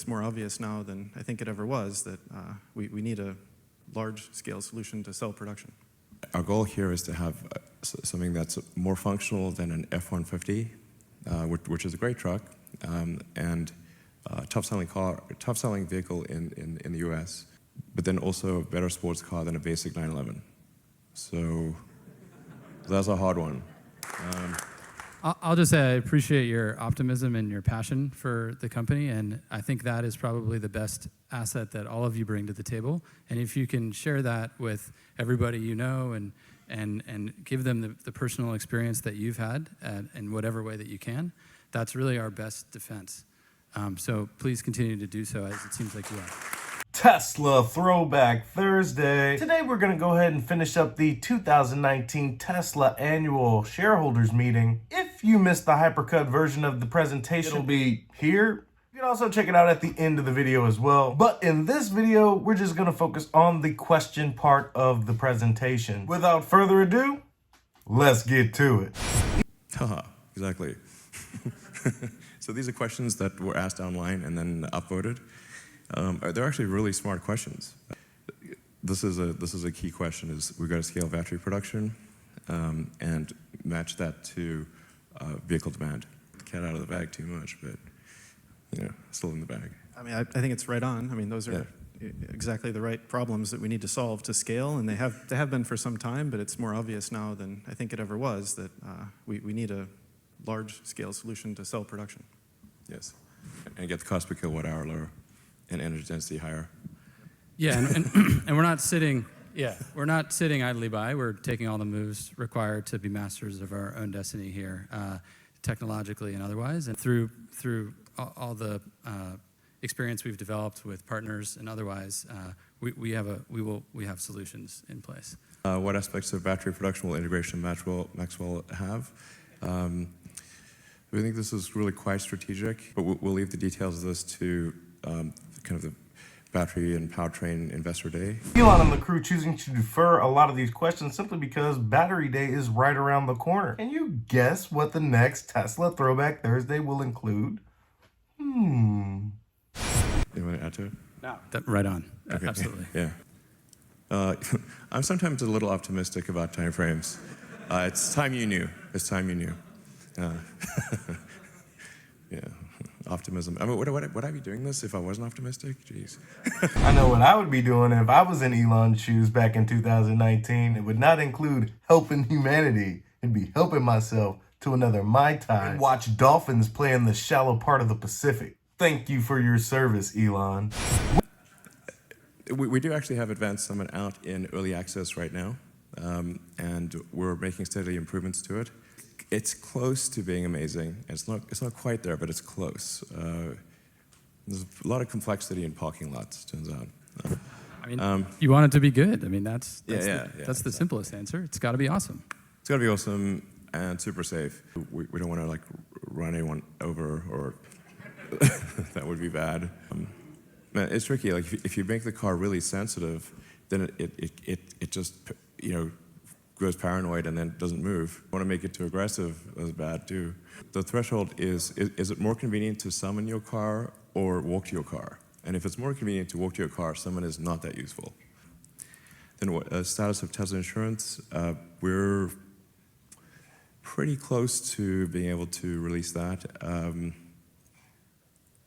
It's more obvious now than I think it ever was that we need a large-scale solution to cell production. Our goal here is to have something that's more functional than an F-150, which is a great truck, and tough-selling vehicle in the US, but then also a better sports car than a basic 911. So that's a hard one. I'll just say I appreciate your optimism and your passion for the company, and I think that is probably the best asset that all of you bring to the table. And if you can share that with everybody you know and give them the personal experience that you've had in whatever way that you can, that's really our best defense. So please continue to do so, as it seems like you are. Tesla Throwback Thursday. Today we're going to go ahead and finish up the 2019 Tesla annual shareholders meeting. If you missed the hypercut version of the presentation, it'll be here. You can also check it out at the end of the video as well. But in this video, we're just going to focus on the question part of the presentation. Without further ado, let's get to it. Haha, exactly. So these are questions that were asked online and then upvoted. They're actually really smart questions. This is a key question: is we've got to scale battery production and match that to vehicle demand. Cat out of the bag too much, but still in the bag. I mean, I think it's right on. I mean, those are exactly the right problems that we need to solve to scale, and they have been for some time. But it's more obvious now than I think it ever was that we need a large-scale solution to cell production. Yes, and get the cost per kilowatt hour lower and energy density higher. Yeah, and we're not sitting. Yeah, we're not sitting idly by. We're taking all the moves required to be masters of our own destiny here, technologically and otherwise, and through all the experience we've developed with partners and otherwise, we have solutions in place. What aspects of battery production will integration Maxwell have? We think this is really quite strategic, but we'll leave the details of this to kind of the battery and powertrain investor day. Elon and the crew choosing to defer a lot of these questions simply because Battery Day is right around the corner. Can you guess what the next Tesla Throwback Thursday will include? You want to add to it? No. Right on. Okay. Absolutely. Yeah. I'm sometimes a little optimistic about timeframes. It's time you knew. It's time you knew. Yeah, optimism. I mean, would I be doing this if I wasn't optimistic? Jeez. I know what I would be doing if I was in Elon's shoes back in 2019. It would not include helping humanity. It'd be helping myself to another Mai Tai and watch dolphins play in the shallow part of the Pacific. Thank you for your service, Elon. We do actually have Advanced Summit out in early access right now, and we're making steady improvements to it. It's close to being amazing. It's not quite there, but it's close. There's a lot of complexity in parking lots, turns out. I mean, you want it to be good. I mean, that's the simplest answer. It's got to be awesome. It's got to be awesome and super safe. We don't want to like run anyone over, or that would be bad. Man, it's tricky. Like if you make the car really sensitive, then it just goes paranoid and then doesn't move. Want to make it too aggressive, that's bad too. The threshold is it more convenient to summon your car or walk to your car? And if it's more convenient to walk to your car, summon is not that useful. Then what status of Tesla insurance? We're pretty close to being able to release that.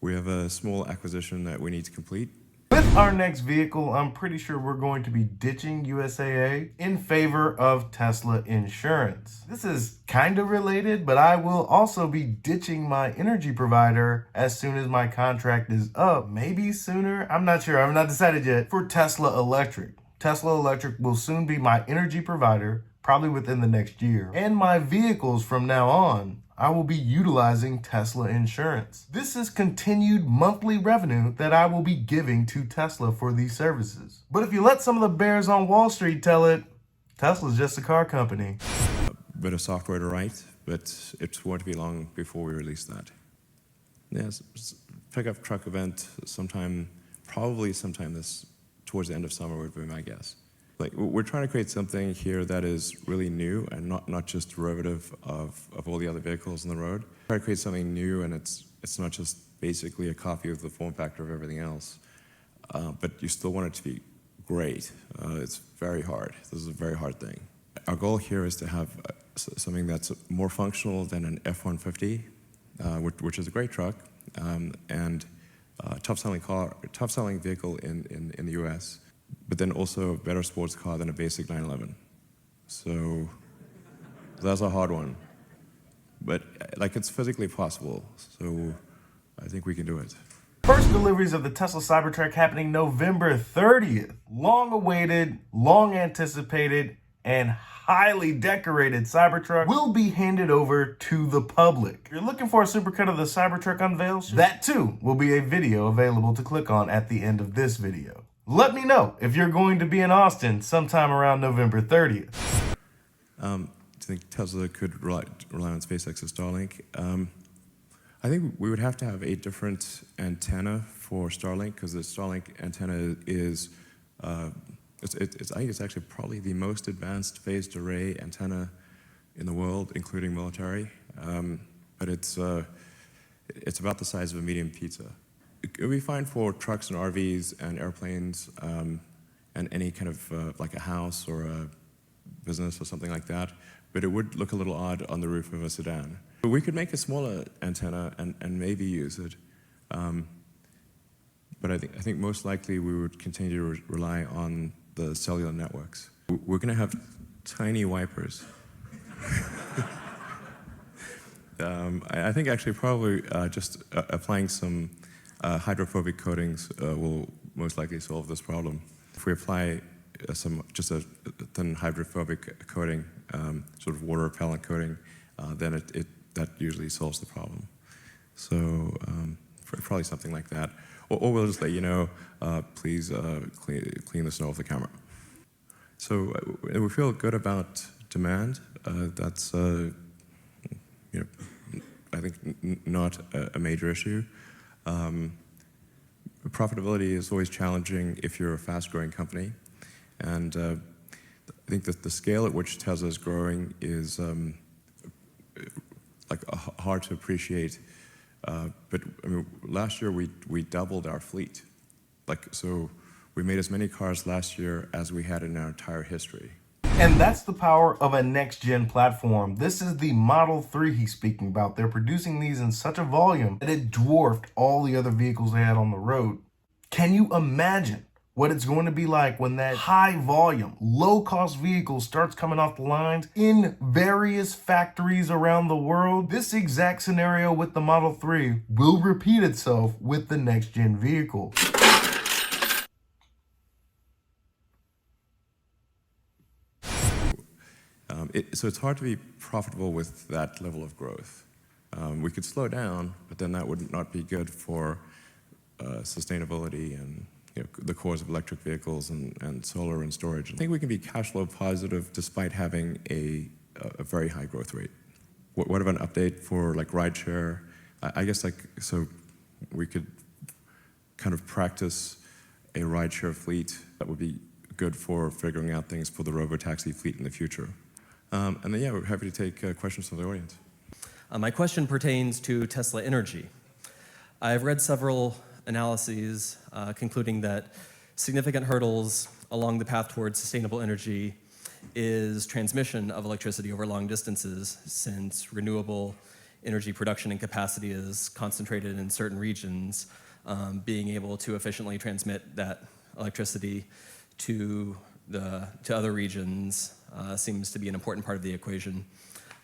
We have a small acquisition that we need to complete. With our next vehicle, I'm pretty sure we're going to be ditching USAA in favor of Tesla insurance. This is kind of related, but I will also be ditching my energy provider as soon as my contract is up. Maybe sooner, I'm not sure, I've not decided yet, for Tesla Electric. Tesla Electric will soon be my energy provider, probably within the next year. And my vehicles from now on, I will be utilizing Tesla insurance. This is continued monthly revenue that I will be giving to Tesla for these services. But if you let some of the bears on Wall Street tell it, Tesla's just a car company. A bit of software to write, but it won't be long before we release that. Yes, pickup truck event probably sometime towards the end of summer would be my guess. Like, we're trying to create something here that is really new and not just derivative of all the other vehicles on the road. Try to create something new, and it's not just basically a copy of the form factor of everything else, but you still want it to be great. It's very hard. This is a very hard thing. Our goal here is to have something that's more functional than an F-150, which is a great truck, and top-selling vehicle in the U.S., but then also a better sports car than a basic 911. So that's a hard one. But like, it's physically possible, so I think we can do it. First deliveries of the Tesla Cybertruck happening November 30th. Long awaited, long anticipated, and highly decorated Cybertruck will be handed over to the public. If you're looking for a supercut of the Cybertruck unveils, that too will be a video available to click on at the end of this video. Let me know if you're going to be in Austin sometime around November 30th. Do you think Tesla could rely on SpaceX's Starlink? I think we would have to have a different antenna for Starlink, because the Starlink antenna is, I think it's actually probably the most advanced phased array antenna in the world, including military. But it's about the size of a medium pizza. It would be fine for trucks and RVs and airplanes, and any kind of like a house or a business or something like that. But it would look a little odd on the roof of a sedan. But we could make a smaller antenna and maybe use it. But I think most likely we would continue to rely on the cellular networks. We're going to have tiny wipers. I think actually probably just applying some hydrophobic coatings will most likely solve this problem. If we apply just a thin hydrophobic coating, sort of water repellent coating, then that usually solves the problem. So probably something like that. Or we'll just let you know, please clean the snow off the camera. So we feel good about demand. That's I think not a major issue. Profitability is always challenging if you're a fast-growing company, and I think that the scale at which Tesla is growing is hard to appreciate. But I mean, last year we doubled our fleet. So we made as many cars last year as we had in our entire history. And that's the power of a next-gen platform. This is the Model 3 he's speaking about. They're producing these in such a volume that it dwarfed all the other vehicles they had on the road. Can you imagine what it's going to be like when that high volume, low cost vehicle starts coming off the lines in various factories around the world? This exact scenario with the Model 3 will repeat itself with the next gen vehicle. So it's hard to be profitable with that level of growth. We could slow down, but then that would not be good for sustainability and the cores of electric vehicles and solar and storage. I think we can be cash flow positive despite having a very high growth rate. What about an update for like rideshare? I guess so we could kind of practice a rideshare fleet that would be good for figuring out things for the robo-taxi fleet in the future. And then we're happy to take questions from the audience. My question pertains to Tesla Energy. I've read several analyses concluding that significant hurdles along the path towards sustainable energy is transmission of electricity over long distances, since renewable energy production and capacity is concentrated in certain regions. Being able to efficiently transmit that electricity to other regions seems to be an important part of the equation.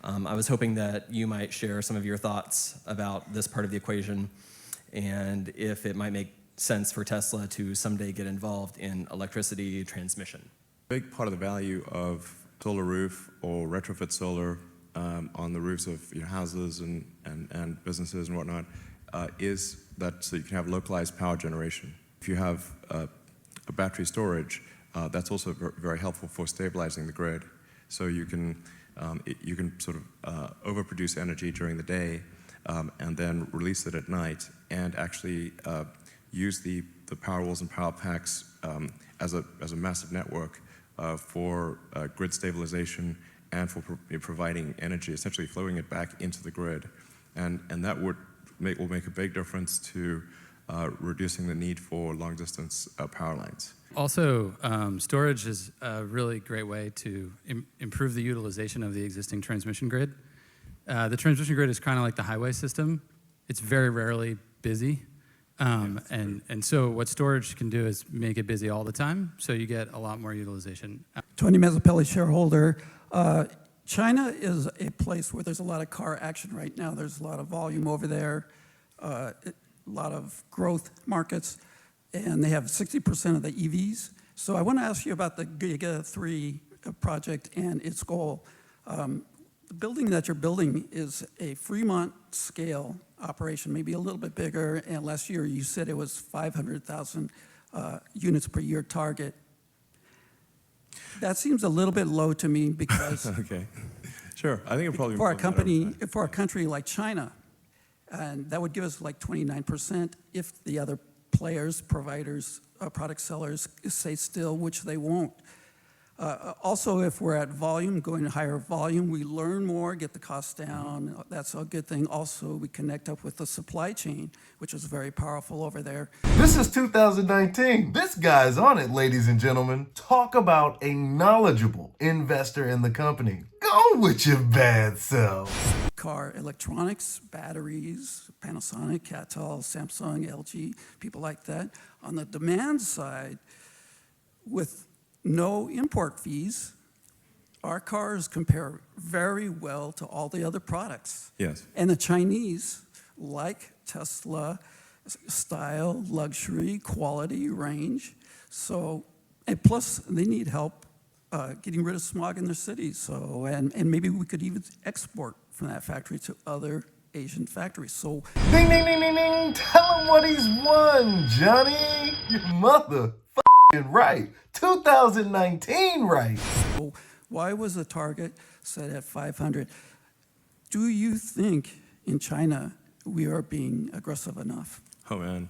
I was hoping that you might share some of your thoughts about this part of the equation, and if it might make sense for Tesla to someday get involved in electricity transmission. A big part of the value of solar roof or retrofit solar on the roofs of houses and businesses and whatnot is that so you can have localized power generation. If you have a battery storage, that's also very helpful for stabilizing the grid. So you can sort of overproduce energy during the day and then release it at night, and actually use the Powerwalls and Power Packs as a massive network for grid stabilization and for providing energy, essentially flowing it back into the grid. And that would will make a big difference to reducing the need for long-distance power lines. Also, storage is a really great way to improve the utilization of the existing transmission grid. The transmission grid is kind of like the highway system. It's very rarely busy. And so what storage can do is make it busy all the time, so you get a lot more utilization. Tony Mazzapelli, shareholder. China is a place where there's a lot of car action right now. There's a lot of volume over there, a lot of growth markets, and they have 60% of the EVs. So I want to ask you about the Giga 3 project and its goal. The building that you're building is a Fremont scale operation, maybe a little bit bigger, and last year you said it was 500,000 units per year target. That seems a little bit low to me because Okay, sure. I think it probably for a country like China, and that would give us like 29% if the other players, providers, product sellers stay still, which they won't. Also, if we're at volume, going to higher volume, we learn more, get the costs down. That's a good thing. Also, we connect up with the supply chain, which is very powerful over there. This is 2019. This guy's on it, ladies and gentlemen. Talk about a knowledgeable investor in the company. Go with your bad self. Car electronics, batteries, Panasonic, Catel, Samsung, LG, people like that. On the demand side, with no import fees, our cars compare very well to all the other products. Yes. And the Chinese like Tesla style, luxury, quality, range. So, and plus they need help getting rid of smog in their cities. So, and maybe we could even export from that factory to other Asian factories. So, Ding, ding, ding, ding, ding. Tell him what he's won, Johnny. Your mother right. 2019 right. so why was the target set at 500? Do you think in China we are being aggressive enough? Oh man,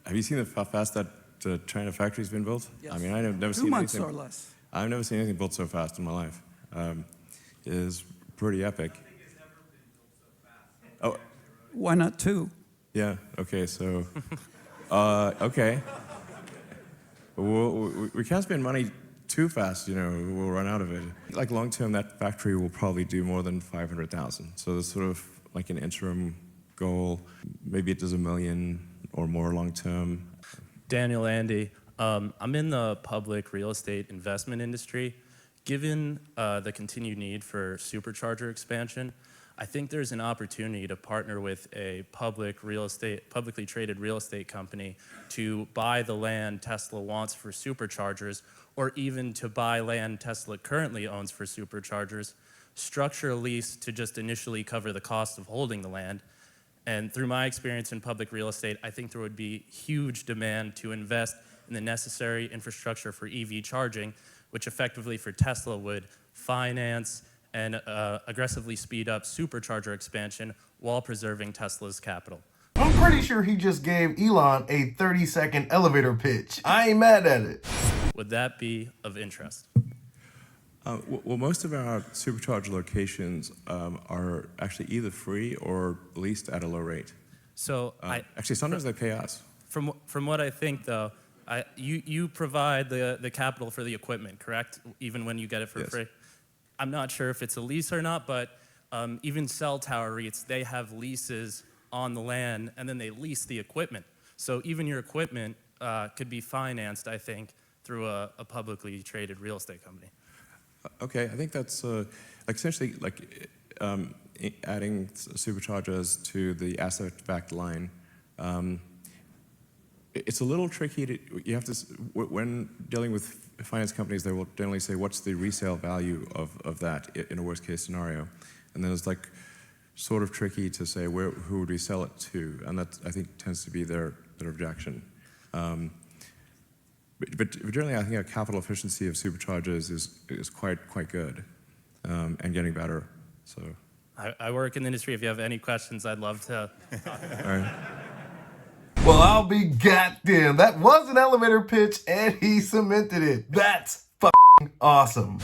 have you seen how fast that China factory's been built? Yes. I mean, I've never 2 seen months anything. or less. I've never seen anything built so fast in my life. It is pretty epic. Oh, Why not 2? yeah. Okay, so, okay. We can't spend money too fast, you know, we'll run out of it. Like long term, that factory will probably do more than 500,000. So there's sort of like an interim goal. Maybe it does 1 million or more long term. Daniel, Andy, I'm in the public real estate investment industry. Given the continued need for supercharger expansion, I think there's an opportunity to partner with a publicly traded real estate company to buy the land Tesla wants for superchargers, or even to buy land Tesla currently owns for superchargers, structure a lease to just initially cover the cost of holding the land. And through my experience in public real estate, I think there would be huge demand to invest in the necessary infrastructure for EV charging, which effectively for Tesla would finance and aggressively speed up supercharger expansion while preserving Tesla's capital. I'm pretty sure he just gave Elon a 30-second elevator pitch. I ain't mad at it. Would that be of interest? Well, most of our supercharger locations are actually either free or leased at a low rate. So Actually, sometimes they pay us. from what I think, though, you provide the capital for the equipment, correct? Even when you get it for Yes. free? I'm not sure if it's a lease or not, but even cell tower REITs, they have leases on the land, and then they lease the equipment. So even your equipment could be financed, I think, through a publicly traded real estate company. Okay, I think that's like essentially like adding superchargers to the asset-backed line. It's a little tricky to, you have to, when dealing with finance companies, they will generally say, what's the resale value of that in a worst case scenario? And then it's like sort of tricky to say who would we sell it to? And that, I think, tends to be their objection. But generally, I think our capital efficiency of superchargers is quite good and getting better. So. I work in the industry. If you have any questions, I'd love to. All right. Well, I'll be goddamn. That was an elevator pitch, and he cemented it. That's f***ing awesome.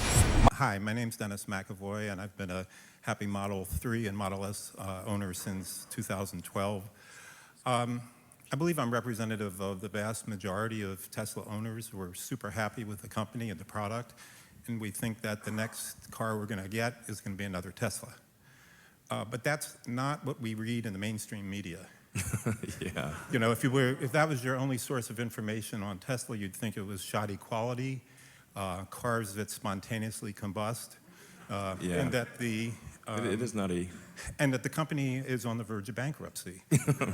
Hi, my name's Dennis McAvoy, and I've been a happy Model 3 and Model S owner since 2012. I believe I'm representative of the vast majority of Tesla owners who are super happy with the company and the product, and we think that the next car we're going to get is going to be another Tesla. But that's not what we read in the mainstream media. Yeah. You know, if that was your only source of information on Tesla, you'd think it was shoddy quality, cars that spontaneously combust, Yeah. and that It is nutty. and that the company is on the verge of bankruptcy.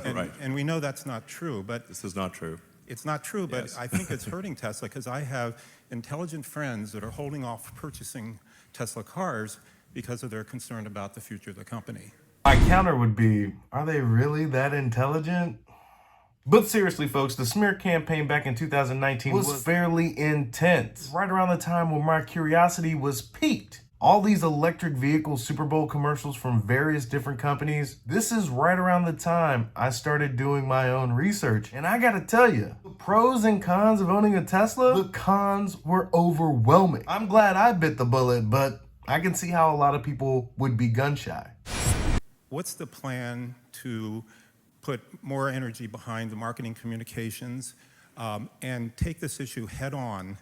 Right. And we know that's not true, but This is not true. it's not true, but Yes. I think it's hurting Tesla because I have intelligent friends that are holding off purchasing Tesla cars because of their concern about the future of the company. My counter would be, are they really that intelligent? But seriously, folks, the smear campaign back in 2019 was fairly intense. Right around the time when my curiosity was piqued. All these electric vehicle Super Bowl commercials from various different companies, this is right around the time I started doing my own research. And I gotta tell you, the pros and cons of owning a Tesla, the cons were overwhelming. I'm glad I bit the bullet, but I can see how a lot of people would be gun shy. What's the plan to put more energy behind the marketing communications and take this issue head on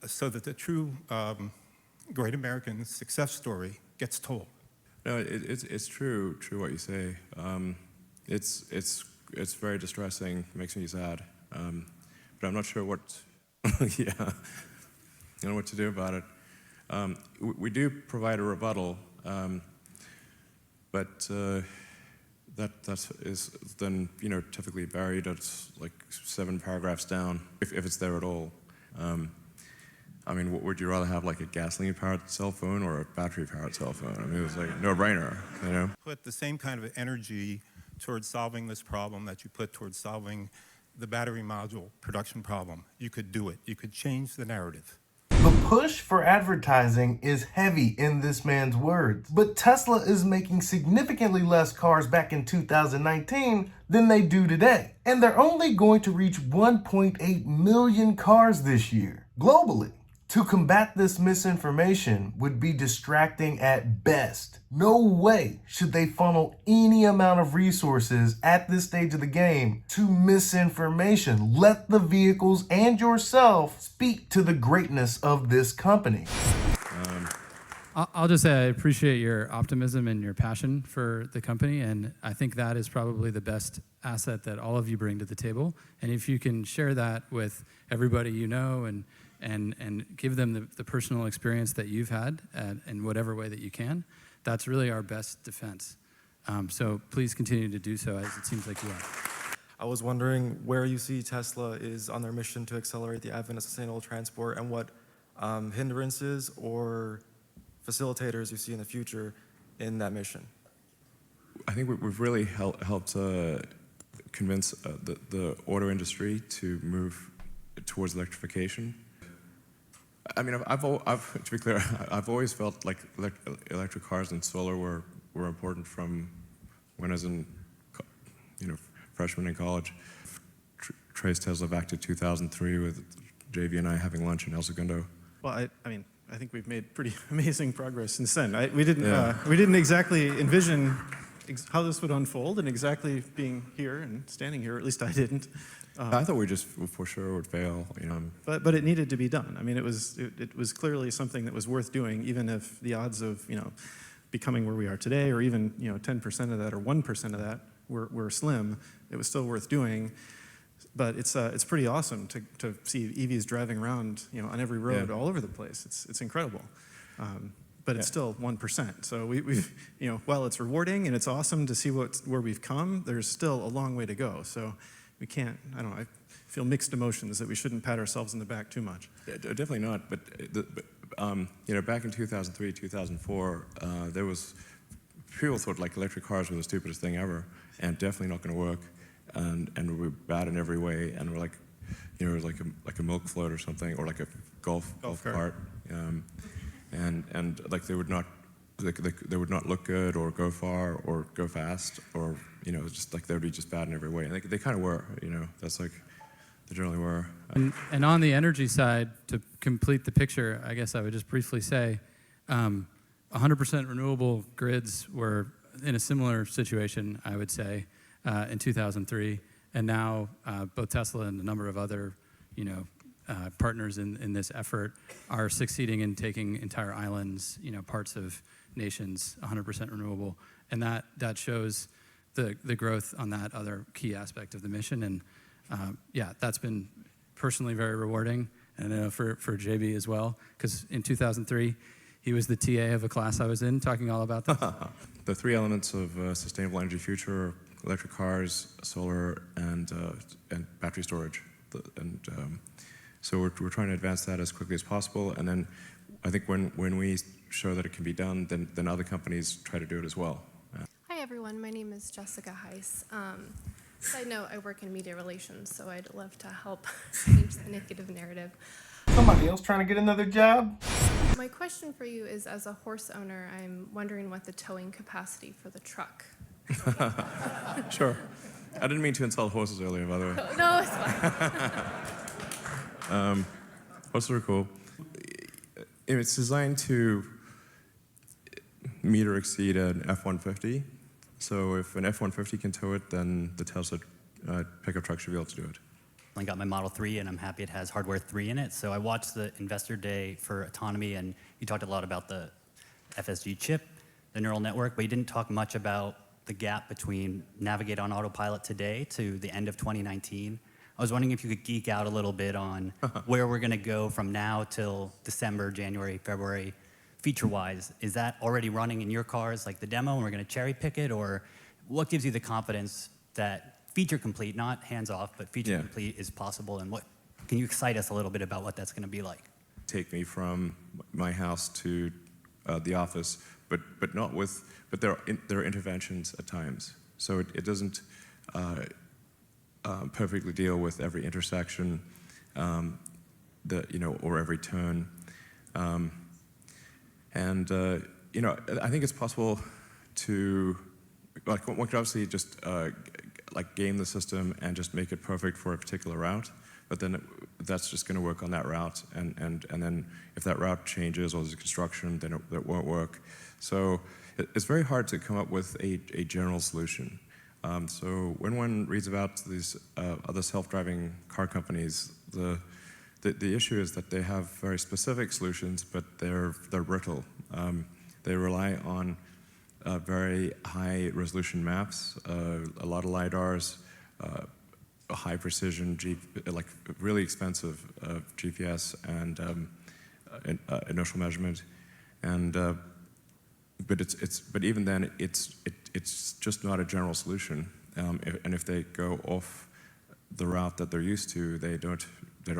so that the true great American success story gets told? No, it's true what you say. It's very distressing. It makes me sad. But I'm not sure what. Yeah, I don't know what to do about it. We do provide a rebuttal, but that is then typically buried at like 7 paragraphs down, if it's there at all. I mean, would you rather have like a gasoline-powered cell phone or a battery-powered cell phone? I mean, it was like a no-brainer, Put the same kind of energy towards solving this problem that you put towards solving the battery module production problem. You could do it. You could change the narrative. The push for advertising is heavy in this man's words, but Tesla is making significantly less cars back in 2019 than they do today. And they're only going to reach 1.8 million cars this year, globally. To combat this misinformation would be distracting at best. No way should they funnel any amount of resources at this stage of the game to misinformation. Let the vehicles and yourself speak to the greatness of this company. I'll just say I appreciate your optimism and your passion for the company, and I think that is probably the best asset that all of you bring to the table. And if you can share that with everybody you know and give them the personal experience that you've had in whatever way that you can, that's really our best defense. So please continue to do so, as it seems like you are. I was wondering where you see Tesla is on their mission to accelerate the advent of sustainable transport and what hindrances or facilitators you see in the future in that mission. I think we've really helped convince the auto industry to move towards electrification. I mean, to be clear, I've always felt like electric cars and solar were important from when I was in, freshman in college. Trace Tesla back to 2003 with JV and I having lunch in El Segundo. Well, I mean, I think we've made pretty amazing progress since then. We didn't exactly envision how this would unfold and exactly being here and standing here, or at least I didn't. I thought we just for sure would fail, But it needed to be done. I mean, it was clearly something that was worth doing, even if the odds of becoming where we are today, or even 10% of that or 1% of that were slim. It was still worth doing. But it's pretty awesome to see EVs driving around on every road all over the place. It's incredible. But it's still 1%. So we've while it's rewarding and it's awesome to see where we've come, there's still a long way to go. So we can't, I feel mixed emotions that we shouldn't pat ourselves in the back too much. Yeah, definitely not. But back in 2003, 2004, there was people thought like electric cars were the stupidest thing ever, and definitely not going to work, and we're bad in every way, and we're like, like a milk float or something, or like a golf cart, and like they would not look good or go far or go fast or just like they would be just bad in every way, and they kind of were, that's like they generally were. And on the energy side, to complete the picture, I guess I would just briefly say, 100% renewable grids were in a similar situation, I would say, in 2003. And now both Tesla and a number of other, partners in this effort are succeeding in taking entire islands, parts of nations, 100% renewable. And that shows the growth on that other key aspect of the mission. And that's been personally very rewarding. And I know for JB as well, because in 2003, he was the TA of a class I was in, talking all about this. The three elements of sustainable energy future are electric cars, solar, and battery storage. So we're trying to advance that as quickly as possible. And then I think when we show that it can be done, then other companies try to do it as well. Hi, everyone. My name is Jessica Heiss. Side note, I work in media relations, so I'd love to help change the negative narrative. Somebody else trying to get another job? My question for you is, as a horse owner, I'm wondering what the towing capacity for the truck. Sure. I didn't mean to insult horses earlier, by the way. No, it's fine. Horses are cool. It's designed to meet or exceed an F-150. So if an F-150 can tow it, then the Tesla pickup truck should be able to do it. I got my Model 3, and I'm happy it has hardware 3 in it. So I watched the Investor Day for autonomy, and you talked a lot about the FSD chip, the neural network, but you didn't talk much about the gap between Navigate on Autopilot today to the end of 2019. I was wondering if you could geek out a little bit on where we're going to go from now till December, January, February, feature-wise. Is that already running in your cars, like the demo, and we're going to cherry pick it? Or what gives you the confidence that feature complete, not hands-off, but feature complete is possible? And what can you excite us a little bit about what that's going to be like? Take me from my house to the office, but there are interventions at times. So it doesn't perfectly deal with every intersection, or every turn. I think it's possible to, one could obviously just game the system and just make it perfect for a particular route, but then that's just going to work on that route, and then if that route changes or there's construction, then it won't work. So it's very hard to come up with a general solution. So when one reads about these other self-driving car companies, the issue is that they have very specific solutions, but they're brittle. They rely on very high resolution maps, a lot of LiDARs, a high precision, really expensive GPS and inertial measurement, but even then it's just not a general solution. And if they go off the route that they're used to, they don't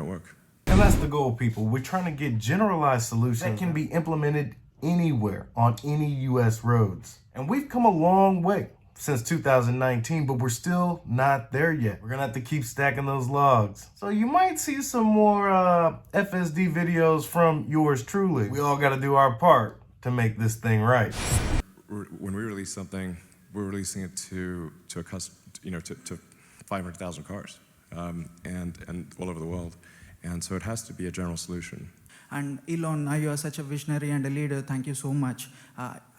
work. And that's the goal, people. We're trying to get generalized solutions that can be implemented anywhere on any U.S. roads. And we've come a long way since 2019, but we're still not there yet. We're gonna have to keep stacking those logs. So you might see some more FSD videos from yours truly. We all gotta do our part to make this thing right. When we release something, we're releasing it to 500,000 cars, and all over the world. And so it has to be a general solution. And Elon, you are such a visionary and a leader. Thank you so much.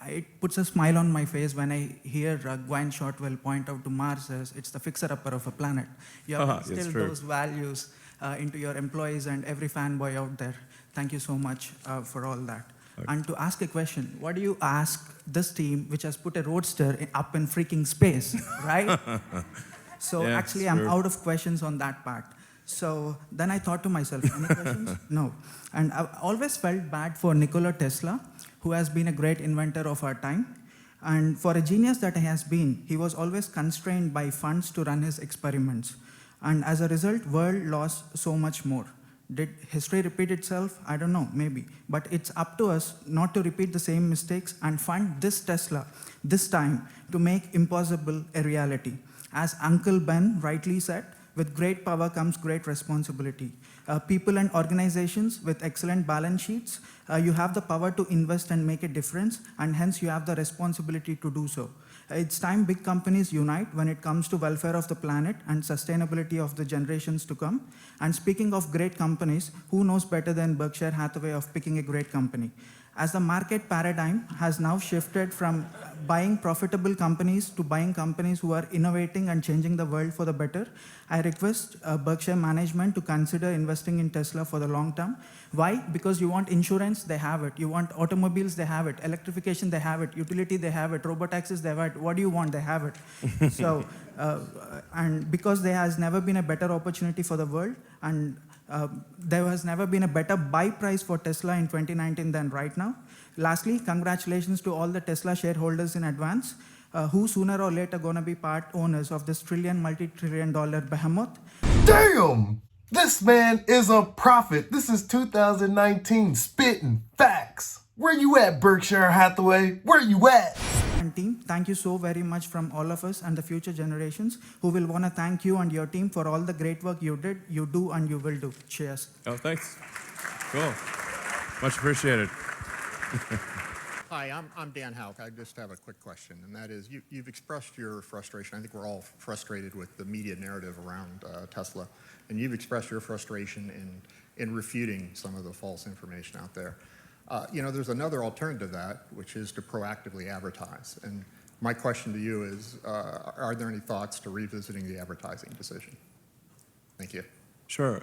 It puts a smile on my face when I hear Gwynne Shotwell point out to Mars as it's the fixer-upper of a planet. You have instilled those values into your employees and every fanboy out there. Thank you so much for all that. Okay. And to ask a question, what do you ask this team, which has put a roadster up in freaking space, right? So yeah, actually, I'm out of questions on that part. So then I thought to myself, any questions? No. And I've always felt bad for Nikola Tesla, who has been a great inventor of our time. And for a genius that he has been, he was always constrained by funds to run his experiments. And as a result, world lost so much more. Did history repeat itself? I don't know, maybe. But it's up to us not to repeat the same mistakes and fund this Tesla, this time, to make impossible a reality. As Uncle Ben rightly said, with great power comes great responsibility. People and organizations with excellent balance sheets, you have the power to invest and make a difference, and hence you have the responsibility to do so. It's time big companies unite when it comes to welfare of the planet and sustainability of the generations to come. And speaking of great companies, who knows better than Berkshire Hathaway of picking a great company? As the market paradigm has now shifted from buying profitable companies to buying companies who are innovating and changing the world for the better, I request Berkshire management to consider investing in Tesla for the long term. Why? Because you want insurance, they have it. You want automobiles, they have it. Electrification, they have it. Utility, they have it. Robotaxis, they have it. What do you want? They have it. So, and because there has never been a better opportunity for the world, and there has never been a better buy price for Tesla in 2019 than right now. Lastly, congratulations to all the Tesla shareholders in advance, who sooner or later going to be part owners of this multi-trillion-dollar behemoth. Damn! This man is a prophet. This is 2019 spitting facts. Where you at, Berkshire Hathaway? Where you at? And team, thank you so very much from all of us and the future generations who will want to thank you and your team for all the great work you did, you do, and you will do. Cheers. Oh, thanks. Cool. Much appreciated. Hi, I'm Dan Houck. I just have a quick question, and that is you've expressed your frustration. I think we're all frustrated with the media narrative around Tesla, and you've expressed your frustration in refuting some of the false information out there. There's another alternative to that, which is to proactively advertise. And my question to you is, are there any thoughts to revisiting the advertising decision? Thank you. Sure.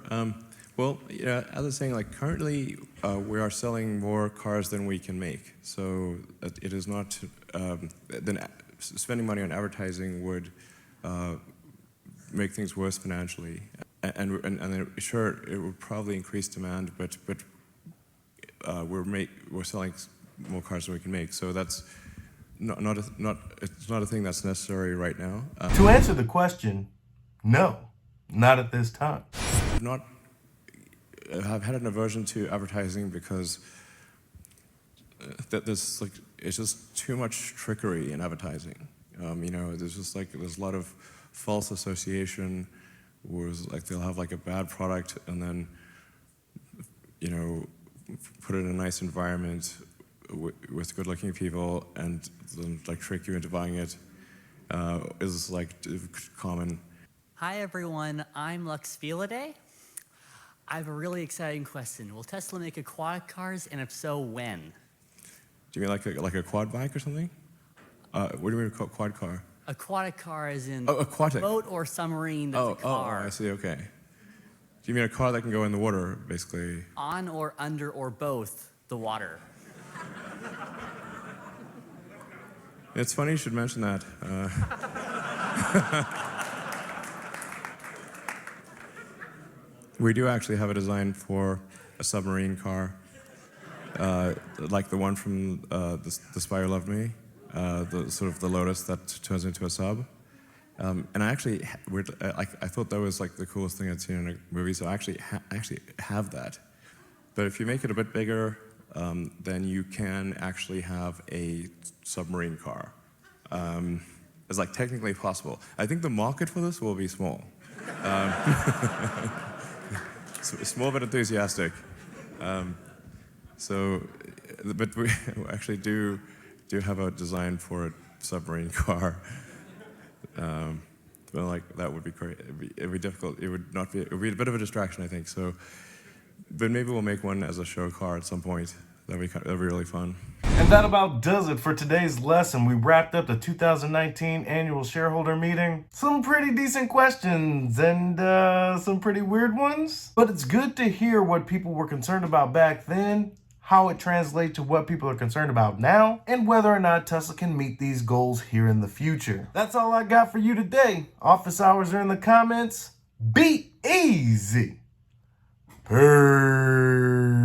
Well, as I was saying, currently we are selling more cars than we can make. So it is not, then spending money on advertising would make things worse financially. And sure, it would probably increase demand, but we're selling more cars than we can make. So that's it's not a thing that's necessary right now. To answer the question, no, not at this time. I've had an aversion to advertising because it's just too much trickery in advertising. There's a lot of false association where they'll have a bad product and then put it in a nice environment with good-looking people and then trick you into buying it is common. Hi everyone, I'm Lux Filaday. I have a really exciting question. Will Tesla make aquatic cars, and if so, when? Do you mean like a quad bike or something? What do you mean a quad car? Aquatic car is in aquatic. Boat or submarine that's a car. Oh, I see, okay. Do you mean a car that can go in the water, basically? On or under or both the water. It's funny you should mention that. We do actually have a design for a submarine car, like the one from The Spy Who Loved Me, the Lotus that turns into a sub. And I thought that was the coolest thing I'd seen in a movie, so I actually have that. But if you make it a bit bigger, then you can actually have a submarine car. It's technically possible. I think the market for this will be small. Small but enthusiastic. But we actually do have a design for a submarine car. That would be great. It'd be difficult. It would be a bit of a distraction, I think. So, but maybe we'll make one as a show car at some point. That'd be really fun. And that about does it for today's lesson. We wrapped up the 2019 annual shareholder meeting. Some pretty decent questions and some pretty weird ones. But it's good to hear what people were concerned about back then, how it translates to what people are concerned about now, and whether or not Tesla can meet these goals here in the future. That's all I got for you today. Office hours are in the comments. Be easy. Peace.